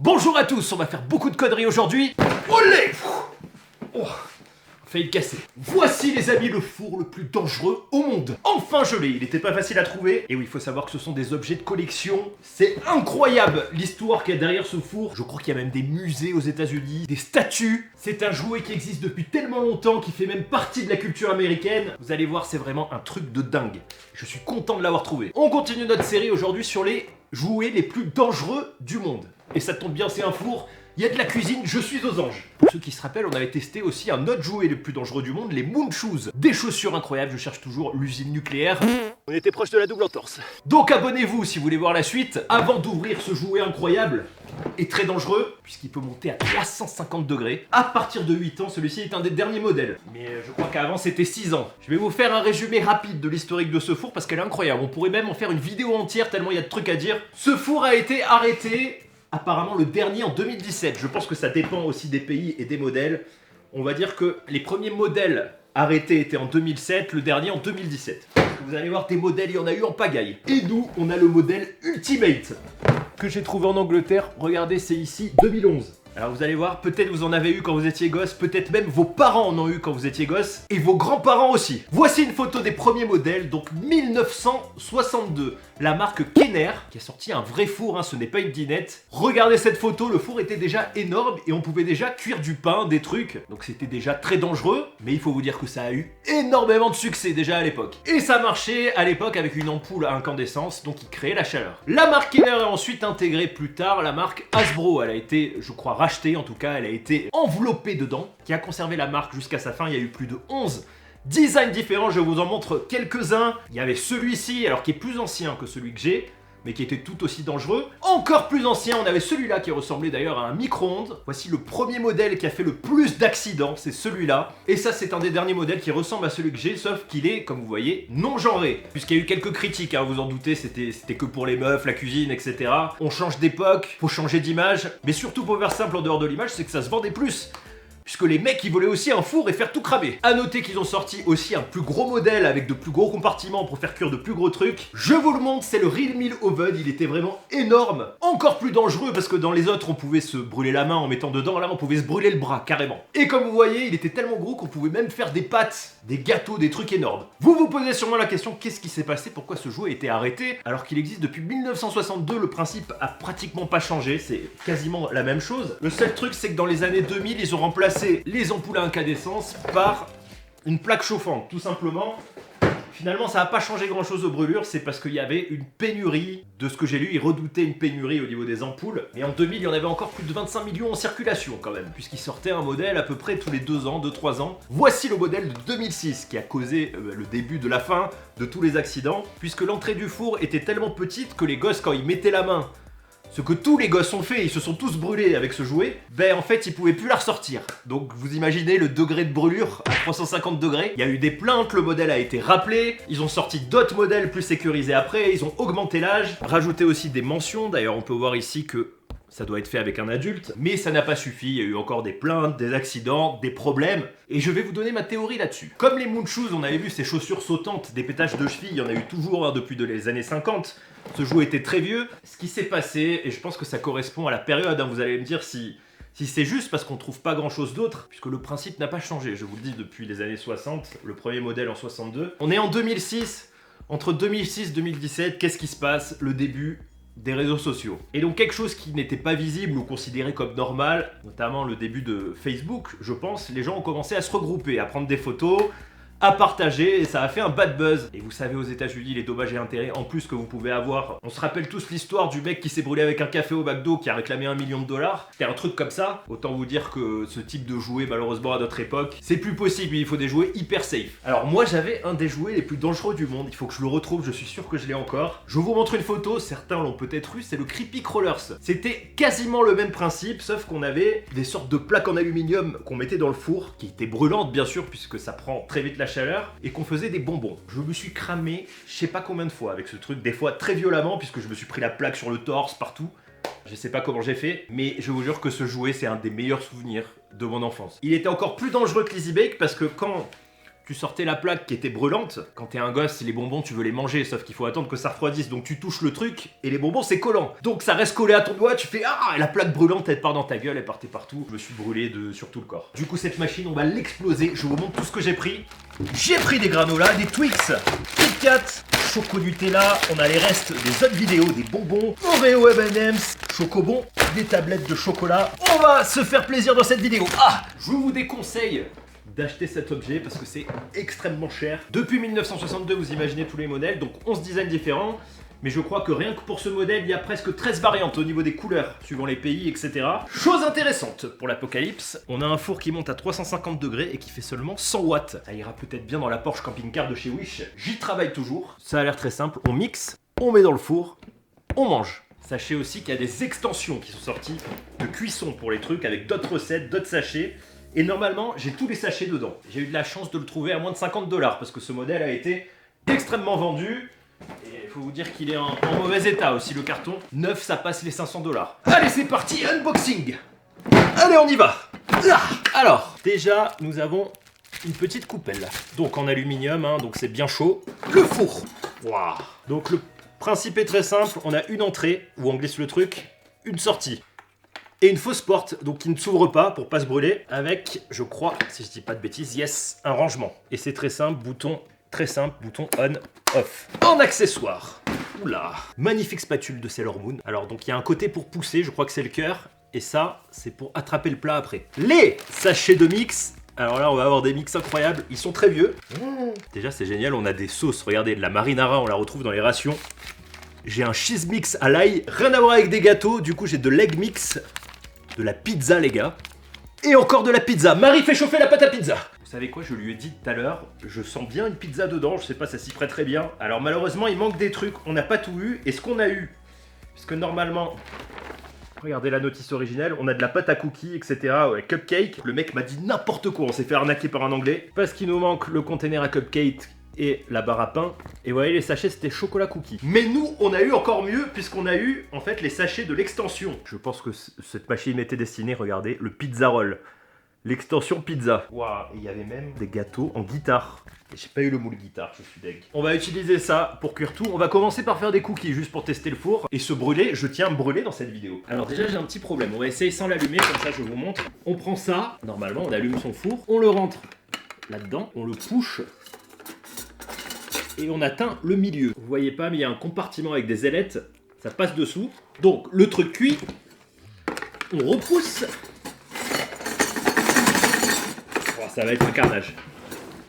Bonjour à tous, on va faire beaucoup de conneries aujourd'hui. Olé! Oh, failli le casser. Voici les amis le four le plus dangereux au monde. Enfin je l'ai, il était pas facile à trouver. Et oui, il faut savoir que ce sont des objets de collection. C'est incroyable l'histoire qu'il y a derrière ce four. Je crois qu'il y a même des musées aux États-Unis, des statues. C'est un jouet qui existe depuis tellement longtemps, qui fait même partie de la culture américaine. Vous allez voir, c'est vraiment un truc de dingue. Je suis content de l'avoir trouvé. On continue notre série aujourd'hui sur les jouets les plus dangereux du monde. Et ça tombe bien, c'est un four. Il y a de la cuisine, je suis aux anges. Pour ceux qui se rappellent, on avait testé aussi un autre jouet le plus dangereux du monde, les Moon Shoes. Des chaussures incroyables, je cherche toujours l'usine nucléaire. On était proche de la double entorse. Donc abonnez-vous si vous voulez voir la suite, avant d'ouvrir ce jouet incroyable et très dangereux, puisqu'il peut monter à 350 degrés. À partir de 8 ans, celui-ci est un des derniers modèles. Mais je crois qu'avant c'était 6 ans. Je vais vous faire un résumé rapide de l'historique de ce four, parce qu'elle est incroyable. On pourrait même en faire une vidéo entière, tellement il y a de trucs à dire. Ce four a été arrêté... apparemment le dernier en 2017. Je pense que ça dépend aussi des pays et des modèles. On va dire que les premiers modèles arrêtés étaient en 2007, le dernier en 2017. Vous allez voir, des modèles, il y en a eu en pagaille. Et nous, on a le modèle Ultimate, que j'ai trouvé en Angleterre. Regardez, c'est ici, 2011. Alors vous allez voir, peut-être vous en avez eu quand vous étiez gosse, peut-être même vos parents en ont eu quand vous étiez gosse, et vos grands-parents aussi. Voici une photo des premiers modèles, donc 1962. La marque Kenner, qui a sorti un vrai four, hein, ce n'est pas une dinette. Regardez cette photo, le four était déjà énorme et on pouvait déjà cuire du pain, des trucs. Donc c'était déjà très dangereux, mais il faut vous dire que ça a eu énormément de succès déjà à l'époque. Et ça marchait à l'époque avec une ampoule à incandescence, donc qui créait la chaleur. La marque Kenner a ensuite intégré plus tard la marque Hasbro. Elle a été, je crois, rachetée, en tout cas, elle a été enveloppée dedans, qui a conservé la marque jusqu'à sa fin. Il y a eu plus de 11 designs différents, je vous en montre quelques-uns. Il y avait celui-ci, alors qui est plus ancien que celui que j'ai, mais qui était tout aussi dangereux. Encore plus ancien, on avait celui-là qui ressemblait d'ailleurs à un micro-ondes. Voici le premier modèle qui a fait le plus d'accidents, c'est celui-là. Et ça, c'est un des derniers modèles qui ressemble à celui que j'ai, sauf qu'il est, comme vous voyez, non genré. Puisqu'il y a eu quelques critiques, hein, vous en doutez, c'était que pour les meufs, la cuisine, etc. On change d'époque, faut changer d'image, mais surtout pour faire simple en dehors de l'image, c'est que ça se vendait plus. Puisque les mecs ils voulaient aussi un four et faire tout cramer. A noter qu'ils ont sorti aussi un plus gros modèle avec de plus gros compartiments pour faire cuire de plus gros trucs. Je vous le montre, c'est le Real Meal Oven, il était vraiment énorme. Encore plus dangereux parce que dans les autres on pouvait se brûler la main en mettant dedans, là on pouvait se brûler le bras carrément. Et comme vous voyez, il était tellement gros qu'on pouvait même faire des pâtes, des gâteaux, des trucs énormes. Vous vous posez sûrement la question, qu'est-ce qui s'est passé? Pourquoi ce jouet a été arrêté? Alors qu'il existe depuis 1962, le principe a pratiquement pas changé, c'est quasiment la même chose. Le seul truc c'est que dans les années 2000, ils ont remplacé les ampoules à incandescence par une plaque chauffante, tout simplement. Finalement, ça n'a pas changé grand-chose aux brûlures, c'est parce qu'il y avait une pénurie. De ce que j'ai lu, ils redoutaient une pénurie au niveau des ampoules. Et en 2000, il y en avait encore plus de 25 millions en circulation quand même, puisqu'il sortait un modèle à peu près tous les 2 ans, 2-3 ans. Voici le modèle de 2006, qui a causé le début de la fin de tous les accidents, puisque l'entrée du four était tellement petite que les gosses, quand ils mettaient la main, ce que tous les gosses ont fait, ils se sont tous brûlés avec ce jouet, ben en fait ils pouvaient plus la ressortir. Donc vous imaginez le degré de brûlure à 350 degrés. Il y a eu des plaintes, le modèle a été rappelé, ils ont sorti d'autres modèles plus sécurisés après, ils ont augmenté l'âge, rajouté aussi des mentions, d'ailleurs on peut voir ici que ça doit être fait avec un adulte, mais ça n'a pas suffi, il y a eu encore des plaintes, des accidents, des problèmes, et je vais vous donner ma théorie là-dessus. Comme les Moon Shoes, on avait vu ces chaussures sautantes, des pétages de cheville, il y en a eu toujours hein, depuis les années 50, ce jouet était très vieux. Ce qui s'est passé, et je pense que ça correspond à la période, hein, vous allez me dire si c'est juste parce qu'on trouve pas grand chose d'autre, puisque le principe n'a pas changé, je vous le dis depuis les années 60, le premier modèle en 62. On est en 2006, entre 2006 et 2017, qu'est-ce qui se passe? Le début des réseaux sociaux. Et donc quelque chose qui n'était pas visible ou considéré comme normal, notamment le début de Facebook, je pense, les gens ont commencé à se regrouper, à prendre des photos, à partager, et ça a fait un bad buzz. Et vous savez aux États-Unis les dommages et intérêts en plus que vous pouvez avoir. On se rappelle tous l'histoire du mec qui s'est brûlé avec un café au McDo qui a réclamé $1 million. C'était un truc comme ça. Autant vous dire que ce type de jouet, malheureusement à notre époque, c'est plus possible. Il faut des jouets hyper safe. Alors moi j'avais un des jouets les plus dangereux du monde. Il faut que je le retrouve, je suis sûr que je l'ai encore. Je vous montre une photo, certains l'ont peut-être eu, c'est le Creepy Crawlers. C'était quasiment le même principe, sauf qu'on avait des sortes de plaques en aluminium qu'on mettait dans le four, qui étaient brûlantes bien sûr, puisque ça prend très vite la chaleur, et qu'on faisait des bonbons. Je me suis cramé je sais pas combien de fois avec ce truc, des fois très violemment puisque je me suis pris la plaque sur le torse, partout. Je sais pas comment j'ai fait, mais je vous jure que ce jouet c'est un des meilleurs souvenirs de mon enfance. Il était encore plus dangereux que l'Easy Bake parce que quand tu sortais la plaque qui était brûlante. Quand t'es un gosse, les bonbons, tu veux les manger, sauf qu'il faut attendre que ça refroidisse. Donc tu touches le truc et les bonbons, c'est collant. Donc ça reste collé à ton doigt, tu fais ah, et la plaque brûlante, elle part dans ta gueule, elle partait partout. Je me suis brûlé sur tout le corps. Du coup, cette machine, on va l'exploser. Je vous montre tout ce que j'ai pris. J'ai pris des granolas, des Twix, Kit Kat, Choco Nutella. On a les restes des autres vidéos, des bonbons, Oreo M&M's, Chocobon, des tablettes de chocolat. On va se faire plaisir dans cette vidéo. Ah, je vous déconseille d'acheter cet objet parce que c'est extrêmement cher. Depuis 1962, vous imaginez tous les modèles, donc 11 designs différents. Mais je crois que rien que pour ce modèle, il y a presque 13 variantes au niveau des couleurs, suivant les pays, etc. Chose intéressante pour l'Apocalypse, on a un four qui monte à 350 degrés et qui fait seulement 100 watts. Ça ira peut-être bien dans la Porsche camping-car de chez Wish. J'y travaille toujours. Ça a l'air très simple. On mixe, on met dans le four, on mange. Sachez aussi qu'il y a des extensions qui sont sorties de cuisson pour les trucs avec d'autres recettes, d'autres sachets. Et normalement, j'ai tous les sachets dedans. J'ai eu de la chance de le trouver à moins de 50 $ parce que ce modèle a été extrêmement vendu. Et il faut vous dire qu'il est en mauvais état aussi, le carton. Neuf, ça passe les 500 $. Allez, c'est parti, unboxing. Allez, on y va. Alors, déjà, nous avons une petite coupelle. Donc en aluminium, hein, donc c'est bien chaud. Le four. Waouh. Donc le principe est très simple. On a une entrée où on glisse le truc, une sortie. Et une fausse porte, donc qui ne s'ouvre pas pour pas se brûler, avec, je crois, si je dis pas de bêtises, yes, un rangement. Et c'est très simple, bouton on, off. En accessoire, oula, magnifique spatule de Sailor Moon. Alors donc il y a un côté pour pousser, je crois que c'est le cœur, et ça, c'est pour attraper le plat après. Les sachets de mix. Alors là, on va avoir des mix incroyables, ils sont très vieux. Déjà, c'est génial, on a des sauces, regardez, la marinara, on la retrouve dans les rations. J'ai un cheese mix à l'ail, rien à voir avec des gâteaux, du coup j'ai de l'egg mix, de la pizza les gars, et encore de la pizza. Marie fait chauffer la pâte à pizza. Vous savez quoi, je lui ai dit tout à l'heure, je sens bien une pizza dedans, je sais pas, ça s'y prête très bien. Alors malheureusement il manque des trucs, on n'a pas tout eu, et ce qu'on a eu, puisque normalement, regardez la notice originelle, on a de la pâte à cookies, etc. Ouais, cupcake. Le mec m'a dit n'importe quoi, on s'est fait arnaquer par un anglais, parce qu'il nous manque le container à cupcake et la barre à pain. Et vous voyez, les sachets, c'était chocolat cookie. Mais nous, on a eu encore mieux, puisqu'on a eu, en fait, les sachets de l'extension. Je pense que cette machine était destinée, regardez, le pizza roll. L'extension pizza. Waouh, et il y avait même des gâteaux en guitare. Et j'ai pas eu le moule guitare, je suis deg. On va utiliser ça pour cuire tout. On va commencer par faire des cookies, juste pour tester le four. Et se brûler, je tiens à me brûler dans cette vidéo. Alors déjà, j'ai un petit problème. On va essayer sans l'allumer, comme ça, je vous montre. On prend ça, normalement, on allume son four. On le rentre là-dedans, on le push. Et on atteint le milieu. Vous voyez pas, mais il y a un compartiment avec des ailettes. Ça passe dessous. Donc, le truc cuit. On repousse. Oh, ça va être un carnage.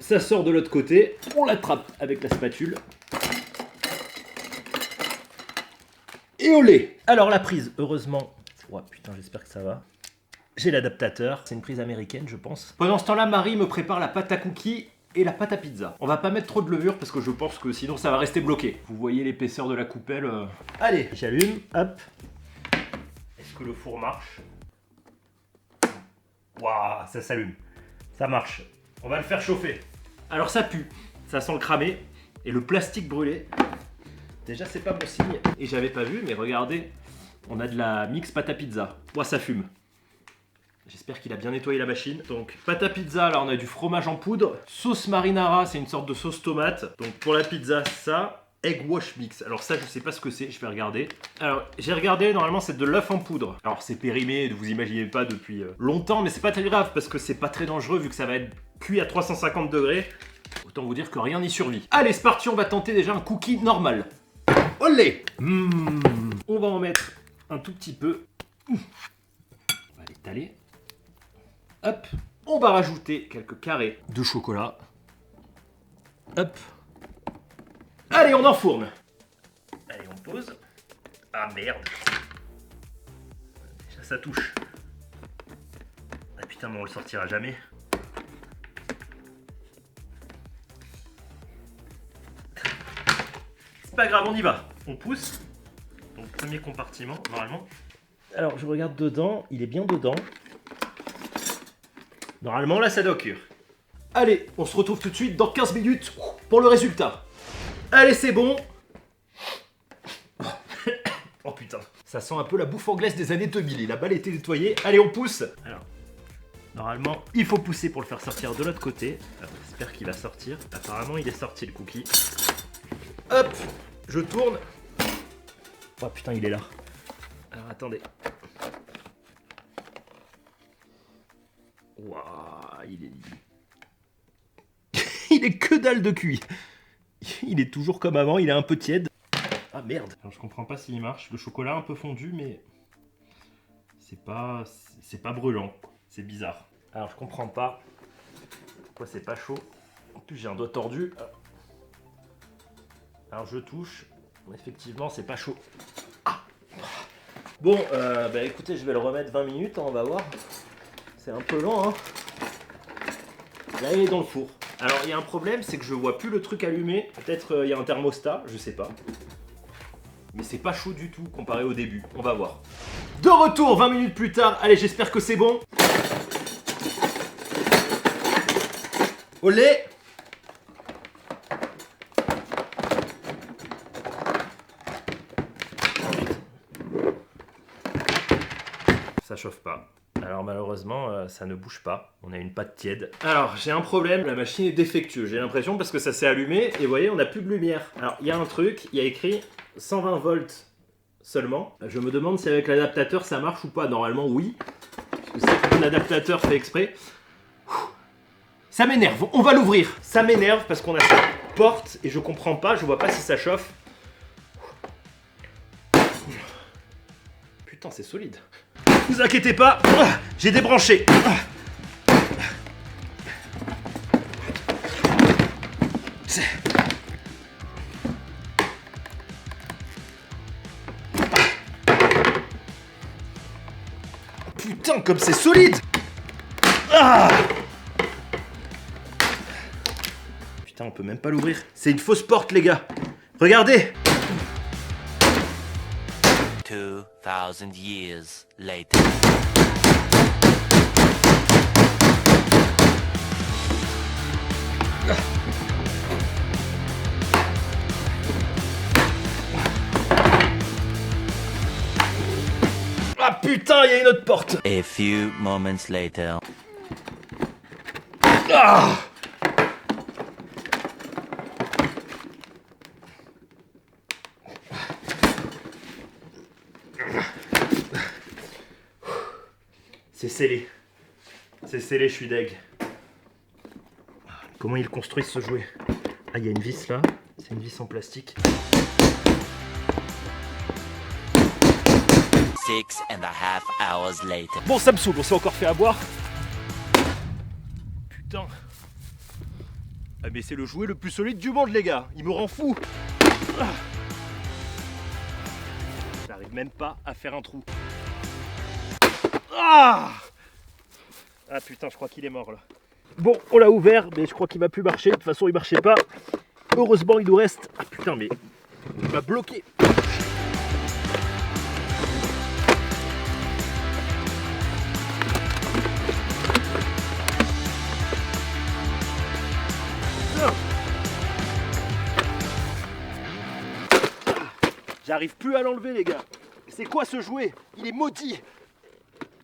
Ça sort de l'autre côté. On l'attrape avec la spatule. Et olé. Alors, la prise, heureusement. Oh putain, j'espère que ça va. J'ai l'adaptateur. C'est une prise américaine, je pense. Pendant ce temps-là, Marie me prépare la pâte à cookies et la pâte à pizza. On va pas mettre trop de levure parce que je pense que sinon ça va rester bloqué. Vous voyez l'épaisseur de la coupelle. Allez, j'allume, hop. Est-ce que le four marche? Waouh, ça s'allume. Ça marche. On va le faire chauffer. Alors ça pue, ça sent le cramé et le plastique brûlé. Déjà c'est pas bon signe. Et j'avais pas vu, mais regardez, on a de la mix pâte à pizza. Ouah, ça fume. J'espère qu'il a bien nettoyé la machine. Donc, pâte à pizza, là on a du fromage en poudre. Sauce marinara, c'est une sorte de sauce tomate. Donc pour la pizza, ça. Egg wash mix. Alors ça, je sais pas ce que c'est, je vais regarder. Alors, j'ai regardé, normalement c'est de l'œuf en poudre. Alors c'est périmé, vous imaginez pas depuis longtemps, mais c'est pas très grave parce que c'est pas très dangereux vu que ça va être cuit à 350 degrés. Autant vous dire que rien n'y survit. Allez, c'est parti, on va tenter déjà un cookie normal. Olé. On va en mettre un tout petit peu. On va l'étaler. Hop, on va rajouter quelques carrés de chocolat. Hop. Allez, on enfourne. Allez, on pose. Ah merde. Déjà, ça touche. Ah putain, mais on le sortira jamais. C'est pas grave, on y va. On pousse. Donc, premier compartiment, normalement. Alors, je regarde dedans. Il est bien dedans. Normalement, là, ça doit cuire. Allez, on se retrouve tout de suite dans 15 minutes pour le résultat. Allez, c'est bon. Oh putain. Ça sent un peu la bouffe anglaise des années 2000 et la balle était nettoyée. Allez, on pousse. Alors, Normalement, il faut pousser pour le faire sortir de l'autre côté. Alors, j'espère qu'il va sortir. Apparemment, il est sorti le cookie. Hop, je tourne. Oh putain, il est là. Alors attendez. Waouh, il est... il est que dalle de cuit. Il est toujours comme avant, il est un peu tiède. Ah merde. Alors, je comprends pas s'il marche. Le chocolat un peu fondu, mais c'est pas brûlant. C'est bizarre. Alors je comprends pas pourquoi c'est pas chaud. En plus j'ai un doigt tordu. Alors je touche. Effectivement c'est pas chaud. Ah bon, bah écoutez, je vais le remettre 20 minutes, hein, on va voir. C'est un peu lent, hein. Là il est dans le four. Alors il y a un problème, c'est que je vois plus le truc allumé. Peut-être il y a un thermostat, je sais pas. Mais c'est pas chaud du tout comparé au début. On va voir. De retour 20 minutes plus tard. Allez, j'espère que c'est bon. Olé! Ça chauffe pas. Alors malheureusement, ça ne bouge pas. On a une pâte tiède. Alors j'ai un problème, la machine est défectueuse. J'ai l'impression parce que ça s'est allumé et vous voyez, on n'a plus de lumière. Alors il y a un truc, il y a écrit 120 volts seulement. Je me demande si avec l'adaptateur ça marche ou pas. Normalement oui. Parce que c'est un adaptateur fait exprès. Ça m'énerve, on va l'ouvrir. Ça m'énerve parce qu'on a cette porte et je comprends pas, je vois pas si ça chauffe. Putain, c'est solide. Ne vous inquiétez pas, j'ai débranché. Putain, comme c'est solide. Ah! Putain, on peut même pas l'ouvrir. C'est une fausse porte, les gars. Regardez. 2000 years later. Ah putain, il y a une autre porte. A few moments later. Ah! C'est scellé. C'est scellé, je suis deg. Comment ils construisent ce jouet? Ah, il y a une vis là. C'est une vis en plastique. 6.5 hours later. Bon, ça me saoule, on s'est encore fait avoir. Putain. Ah, mais c'est le jouet le plus solide du monde, les gars. Il me rend fou. Ah. J'arrive même pas à faire un trou. Ah! Ah putain, je crois qu'il est mort là. Bon, on l'a ouvert, mais je crois qu'il va plus marcher. De toute façon, il marchait pas. Heureusement, il nous reste... Ah putain, mais... Il m'a bloqué. J'arrive plus à l'enlever, les gars. C'est quoi ce jouet? Il est maudit.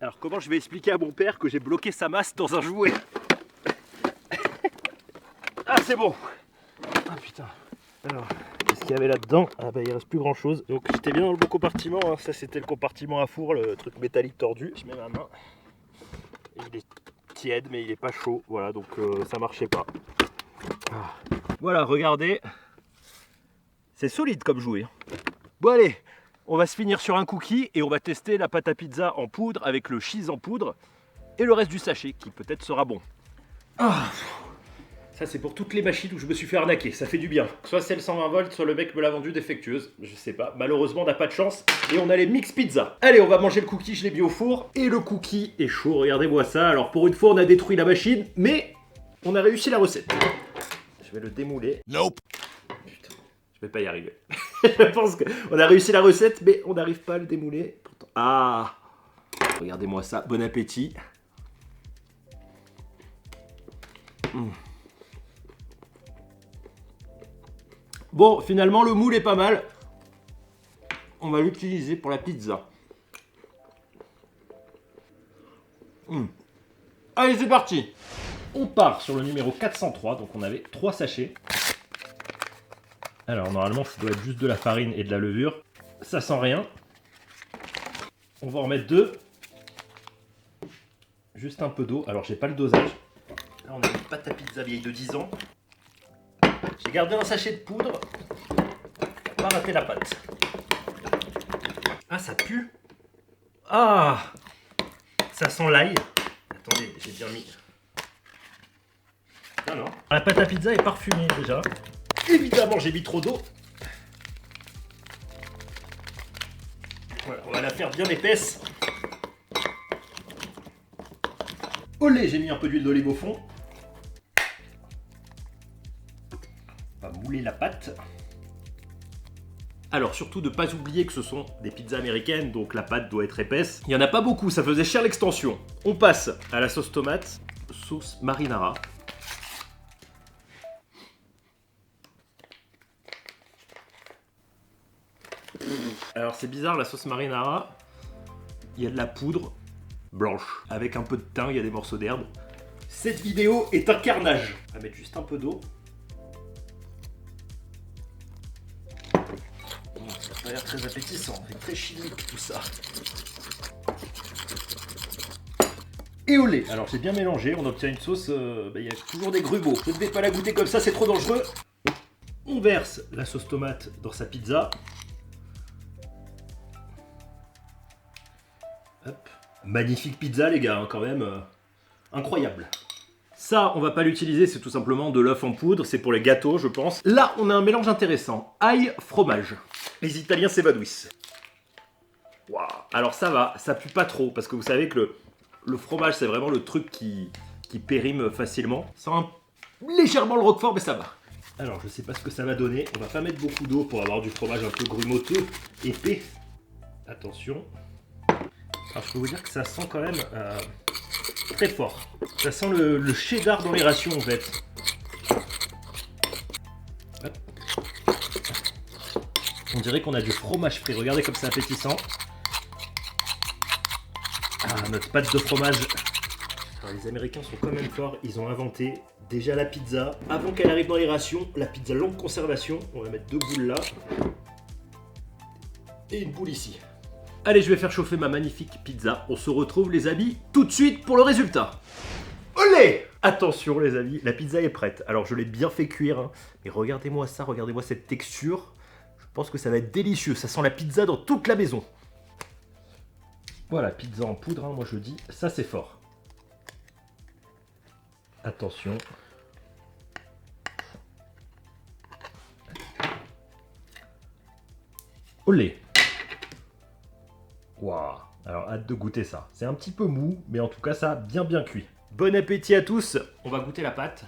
Alors comment je vais expliquer à mon père que j'ai bloqué sa masse dans un jouet? Ah, c'est bon. Ah putain. Alors, qu'est-ce qu'il y avait là-dedans? Ah bah il reste plus grand chose. Donc j'étais bien dans le bon compartiment, hein. Ça c'était le compartiment à four, le truc métallique tordu. Je mets ma main. Et il est tiède mais il est pas chaud. Voilà, donc ça marchait pas. Ah. Voilà, regardez. C'est solide comme jouet. Bon allez, on va se finir sur un cookie et on va tester la pâte à pizza en poudre avec le cheese en poudre et le reste du sachet qui peut-être sera bon. Ah. Ça c'est pour toutes les machines où je me suis fait arnaquer, ça fait du bien. Soit celle 120 volts, soit le mec me l'a vendue défectueuse, je sais pas. Malheureusement on n'a pas de chance et on a les mix pizza. Allez, on va manger le cookie, je l'ai mis au four et le cookie est chaud, regardez-moi ça. Alors pour une fois on a détruit la machine, mais on a réussi la recette. Je vais le démouler. Nope. Putain, je vais pas y arriver. Je pense qu'on a réussi la recette, mais on n'arrive pas à le démouler. Pourtant... Ah! Regardez-moi ça, bon appétit. Bon, finalement, le moule est pas mal. On va l'utiliser pour la pizza. Allez, c'est parti. On part sur le numéro 403, donc on avait 3 sachets. Alors normalement ça doit être juste de la farine et de la levure. Ça sent rien. On va en mettre 2. Juste un peu d'eau. Alors j'ai pas le dosage. Là on a une pâte à pizza vieille de 10 ans. J'ai gardé un sachet de poudre. Pas rater la pâte. Ah ça pue. Ah ça sent l'ail. Attendez, j'ai bien mis. Non. La pâte à pizza est parfumée déjà. Évidemment, j'ai mis trop d'eau. Voilà, on va la faire bien épaisse. Olé, j'ai mis un peu d'huile d'olive au fond. On va mouler la pâte. Alors surtout ne pas oublier que ce sont des pizzas américaines, donc la pâte doit être épaisse. Il n'y en a pas beaucoup, ça faisait cher l'extension. On passe à la sauce tomate, sauce marinara. Alors c'est bizarre, la sauce marinara, il y a de la poudre blanche, avec un peu de thym, il y a des morceaux d'herbe. Cette vidéo est un carnage. On va mettre juste un peu d'eau. Ça a l'air très appétissant, c'est très chimique tout ça. Et olé. Alors j'ai bien mélangé, on obtient une sauce, il y a toujours des grumeaux. Je ne vais pas la goûter comme ça, c'est trop dangereux. On verse la sauce tomate dans sa pizza. Hop. Magnifique pizza les gars, hein, quand même, incroyable. Ça, on va pas l'utiliser, c'est tout simplement de l'œuf en poudre, c'est pour les gâteaux je pense. Là, on a un mélange intéressant, ail, fromage. Les Italiens s'évanouissent. Waouh. Alors ça va, ça pue pas trop, parce que vous savez que le fromage c'est vraiment le truc qui périme facilement. Ça sent légèrement le roquefort, mais ça va. Alors je sais pas ce que ça va donner, on va pas mettre beaucoup d'eau pour avoir du fromage un peu grumoteux, épais. Attention. Alors je peux vous dire que ça sent quand même très fort. Ça sent le cheddar dans les rations en fait. Hop. On dirait qu'on a du fromage frit. Regardez comme c'est appétissant. Ah, notre pâte de fromage. Alors, les Américains sont quand même forts. Ils ont inventé déjà la pizza. Avant qu'elle arrive dans les rations, la pizza longue conservation. On va mettre 2 boules là. Et une boule ici. Allez, je vais faire chauffer ma magnifique pizza. On se retrouve les amis tout de suite pour le résultat. Olé! Attention les amis, la pizza est prête. Alors je l'ai bien fait cuire, hein. Mais regardez-moi ça, regardez-moi cette texture. Je pense que ça va être délicieux. Ça sent la pizza dans toute la maison. Voilà, pizza en poudre, hein, moi je dis, ça c'est fort. Attention. Olé! Waouh! Alors hâte de goûter ça. C'est un petit peu mou, mais en tout cas ça a bien cuit. Bon appétit à tous! On va goûter la pâte.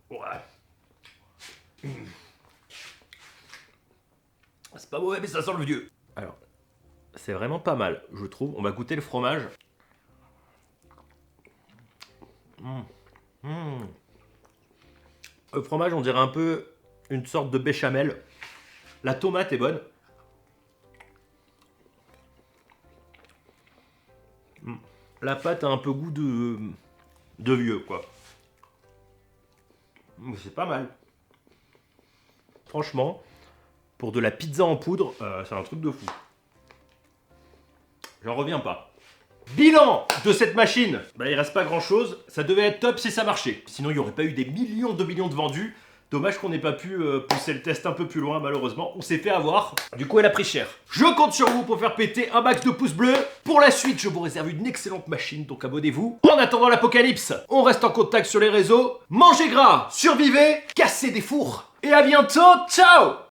Ouais. C'est pas mauvais, mais ça sent le vieux. Alors, c'est vraiment pas mal, je trouve. On va goûter le fromage. Le fromage, on dirait un peu une sorte de béchamel. La tomate est bonne. La pâte a un peu goût de vieux, quoi. Mais c'est pas mal. Franchement, pour de la pizza en poudre, c'est un truc de fou. J'en reviens pas. Bilan de cette machine, il reste pas grand chose, ça devait être top si ça marchait. Sinon il n'y aurait pas eu des millions de vendus. Dommage qu'on n'ait pas pu pousser le test un peu plus loin malheureusement, on s'est fait avoir. Du coup elle a pris cher. Je compte sur vous pour faire péter un max de pouces bleus. Pour la suite je vous réserve une excellente machine, donc abonnez-vous. En attendant l'apocalypse, on reste en contact sur les réseaux. Mangez gras, survivez, cassez des fours. Et à bientôt, ciao!